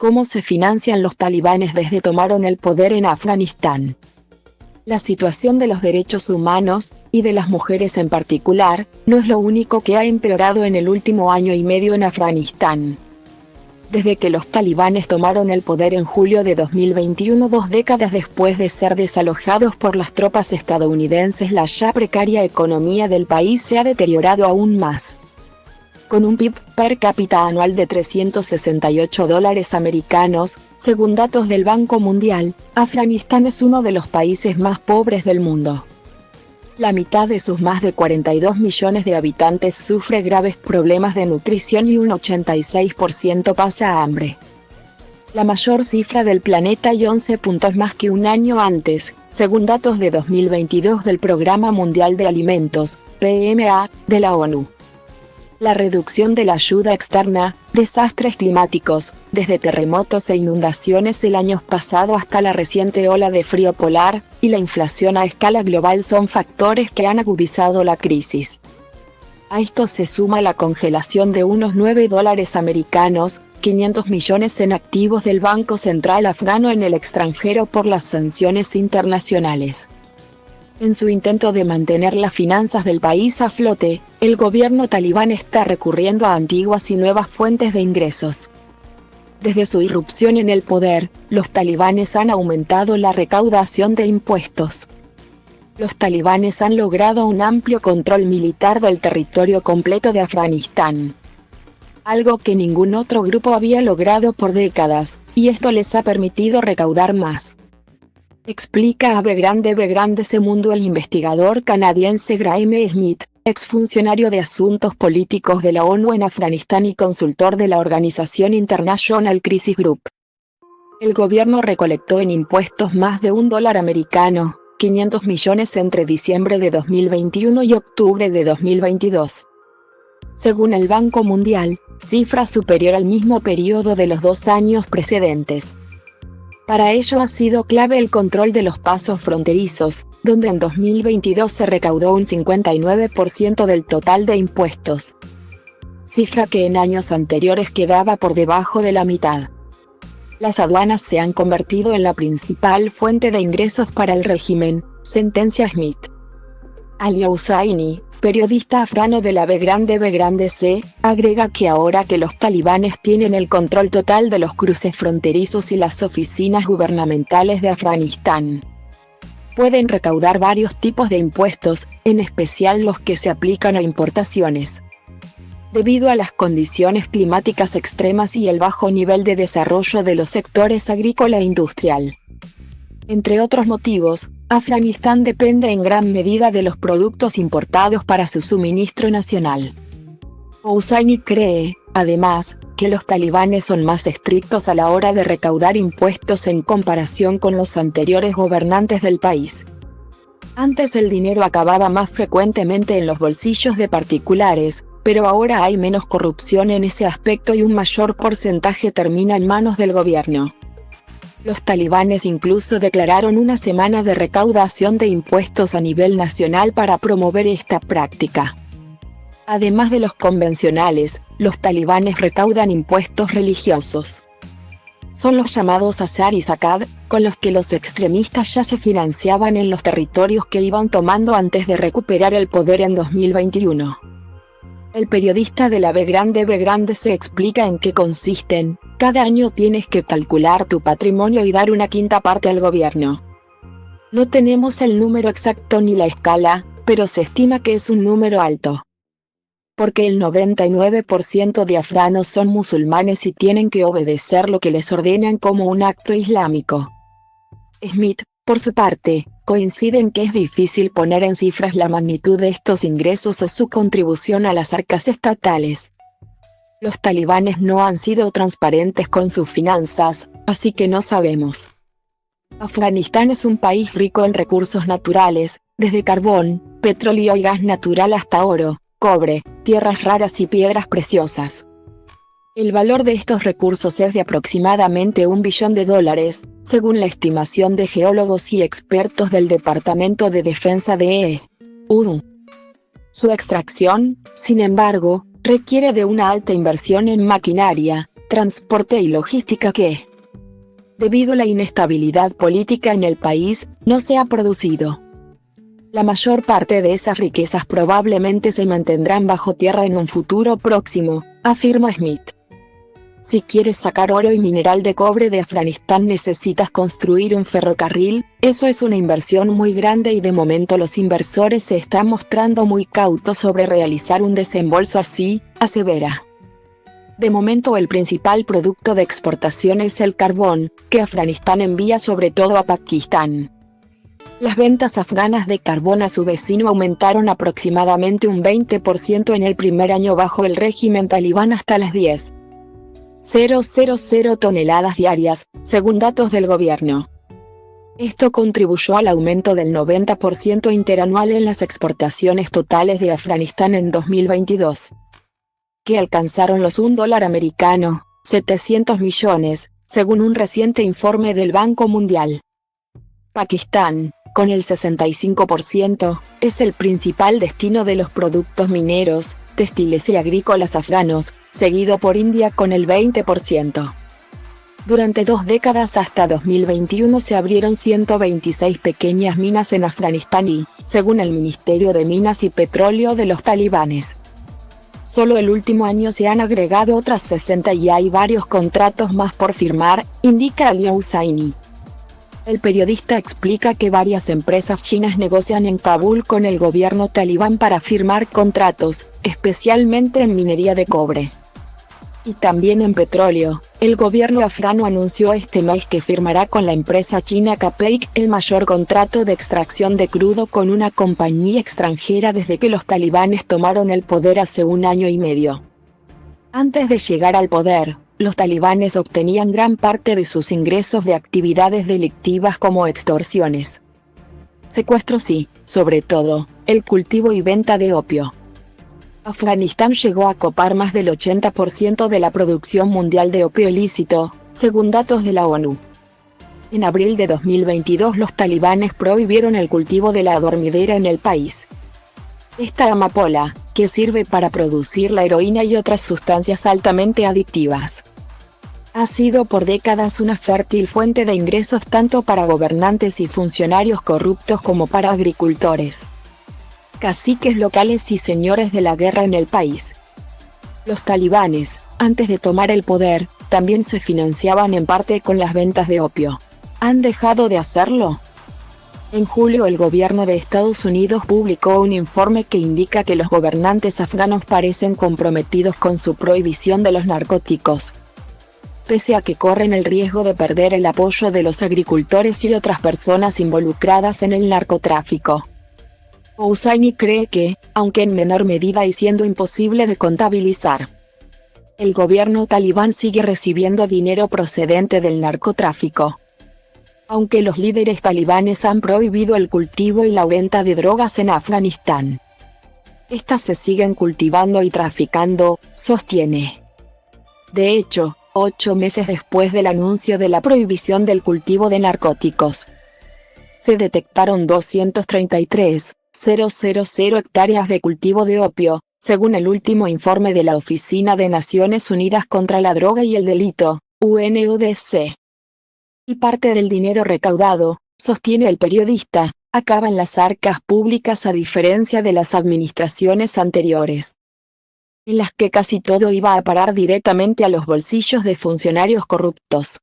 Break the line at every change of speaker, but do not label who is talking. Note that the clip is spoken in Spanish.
¿Cómo se financian los talibanes desde tomaron el poder en Afganistán? La situación de los derechos humanos, y de las mujeres en particular, no es lo único que ha empeorado en el último año y medio en Afganistán. Desde que los talibanes tomaron el poder en julio de 2021, 2 décadas después de ser desalojados por las tropas estadounidenses, la ya precaria economía del país se ha deteriorado aún más. Con un PIB per cápita anual de $368 americanos, según datos del Banco Mundial, Afganistán es uno de los países más pobres del mundo. La mitad de sus más de 42 millones de habitantes sufre graves problemas de nutrición y un 86% pasa hambre. La mayor cifra del planeta y 11 puntos más que un año antes, según datos de 2022 del Programa Mundial de Alimentos, PMA, de la ONU. La reducción de la ayuda externa, desastres climáticos, desde terremotos e inundaciones el año pasado hasta la reciente ola de frío polar, y la inflación a escala global son factores que han agudizado la crisis. A esto se suma la congelación de unos $9 americanos, 500 millones en activos del Banco Central afgano en el extranjero por las sanciones internacionales. En su intento de mantener las finanzas del país a flote, el gobierno talibán está recurriendo a antiguas y nuevas fuentes de ingresos. Desde su irrupción en el poder, los talibanes han aumentado la recaudación de impuestos. Los talibanes han logrado un amplio control militar del territorio completo de Afganistán. Algo que ningún otro grupo había logrado por décadas, y esto les ha permitido recaudar más. Explica a B. Grande Mundo el investigador canadiense Graeme Smith, exfuncionario de Asuntos Políticos de la ONU en Afganistán y consultor de la organización International Crisis Group. El gobierno recolectó en impuestos más de $1 americano, 500 millones entre diciembre de 2021 y octubre de 2022. Según el Banco Mundial, cifra superior al mismo periodo de los 2 años precedentes. Para ello ha sido clave el control de los pasos fronterizos, donde en 2022 se recaudó un 59% del total de impuestos. Cifra que en años anteriores quedaba por debajo de la mitad. Las aduanas se han convertido en la principal fuente de ingresos para el régimen, sentencia Smith. Ali Hussaini, periodista afgano de la B. C, agrega que ahora que los talibanes tienen el control total de los cruces fronterizos y las oficinas gubernamentales de Afganistán, pueden recaudar varios tipos de impuestos, en especial los que se aplican a importaciones. Debido a las condiciones climáticas extremas y el bajo nivel de desarrollo de los sectores agrícola e industrial. Entre otros motivos, Afganistán depende en gran medida de los productos importados para su suministro nacional. Hussaini cree, además, que los talibanes son más estrictos a la hora de recaudar impuestos en comparación con los anteriores gobernantes del país. Antes el dinero acababa más frecuentemente en los bolsillos de particulares, pero ahora hay menos corrupción en ese aspecto y un mayor porcentaje termina en manos del gobierno. Los talibanes incluso declararon una semana de recaudación de impuestos a nivel nacional para promover esta práctica. Además de los convencionales, los talibanes recaudan impuestos religiosos. Son los llamados azar y zakat, con los que los extremistas ya se financiaban en los territorios que iban tomando antes de recuperar el poder en 2021. El periodista de la B. se explica en qué consisten. Cada año tienes que calcular tu patrimonio y dar una quinta parte al gobierno. No tenemos el número exacto ni la escala, pero se estima que es un número alto. Porque el 99% de afganos son musulmanes y tienen que obedecer lo que les ordenan como un acto islámico. Smith, por su parte, coincide en que es difícil poner en cifras la magnitud de estos ingresos o su contribución a las arcas estatales. Los talibanes no han sido transparentes con sus finanzas, así que no sabemos. Afganistán es un país rico en recursos naturales, desde carbón, petróleo y gas natural hasta oro, cobre, tierras raras y piedras preciosas. El valor de estos recursos es de aproximadamente $1 billón, según la estimación de geólogos y expertos del Departamento de Defensa de EU. Su extracción, sin embargo, requiere de una alta inversión en maquinaria, transporte y logística que, debido a la inestabilidad política en el país, no se ha producido. La mayor parte de esas riquezas probablemente se mantendrán bajo tierra en un futuro próximo, afirma Smith. Si quieres sacar oro y mineral de cobre de Afganistán necesitas construir un ferrocarril, eso es una inversión muy grande y de momento los inversores se están mostrando muy cautos sobre realizar un desembolso así, asevera. De momento el principal producto de exportación es el carbón, que Afganistán envía sobre todo a Pakistán. Las ventas afganas de carbón a su vecino aumentaron aproximadamente un 20% en el primer año bajo el régimen talibán hasta las 10,000 toneladas diarias, según datos del gobierno. Esto contribuyó al aumento del 90% interanual en las exportaciones totales de Afganistán en 2022. Que alcanzaron los $1 americano, 700 millones, según un reciente informe del Banco Mundial. Pakistán, con el 65%, es el principal destino de los productos mineros, textiles y agrícolas afganos, seguido por India con el 20%. Durante 2 décadas hasta 2021 se abrieron 126 pequeñas minas en Afganistán y, según el Ministerio de Minas y Petróleo de los talibanes, solo el último año se han agregado otras 60 y hay varios contratos más por firmar, indica Ali Hussaini. El periodista explica que varias empresas chinas negocian en Kabul con el gobierno talibán para firmar contratos, especialmente en minería de cobre. Y también en petróleo. El gobierno afgano anunció este mes que firmará con la empresa china CAPEC el mayor contrato de extracción de crudo con una compañía extranjera desde que los talibanes tomaron el poder hace 1 año y medio. Antes de llegar al poder, los talibanes obtenían gran parte de sus ingresos de actividades delictivas como extorsiones, secuestros y, sobre todo, el cultivo y venta de opio. Afganistán llegó a copar más del 80% de la producción mundial de opio ilícito, según datos de la ONU. En abril de 2022 los talibanes prohibieron el cultivo de la dormidera en el país. Esta amapola, que sirve para producir la heroína y otras sustancias altamente adictivas, ha sido por décadas una fértil fuente de ingresos tanto para gobernantes y funcionarios corruptos como para agricultores, caciques locales y señores de la guerra en el país. Los talibanes, antes de tomar el poder, también se financiaban en parte con las ventas de opio. ¿Han dejado de hacerlo? En julio el gobierno de Estados Unidos publicó un informe que indica que los gobernantes afganos parecen comprometidos con su prohibición de los narcóticos, pese a que corren el riesgo de perder el apoyo de los agricultores y otras personas involucradas en el narcotráfico. Hussaini cree que, aunque en menor medida y siendo imposible de contabilizar, el gobierno talibán sigue recibiendo dinero procedente del narcotráfico. Aunque los líderes talibanes han prohibido el cultivo y la venta de drogas en Afganistán, estas se siguen cultivando y traficando, sostiene. De hecho, 8 meses después del anuncio de la prohibición del cultivo de narcóticos, se detectaron 233,000 hectáreas de cultivo de opio, según el último informe de la Oficina de Naciones Unidas contra la Droga y el Delito, UNODC. Y parte del dinero recaudado, sostiene el periodista, acaba en las arcas públicas a diferencia de las administraciones anteriores, en las que casi todo iba a parar directamente a los bolsillos de funcionarios corruptos.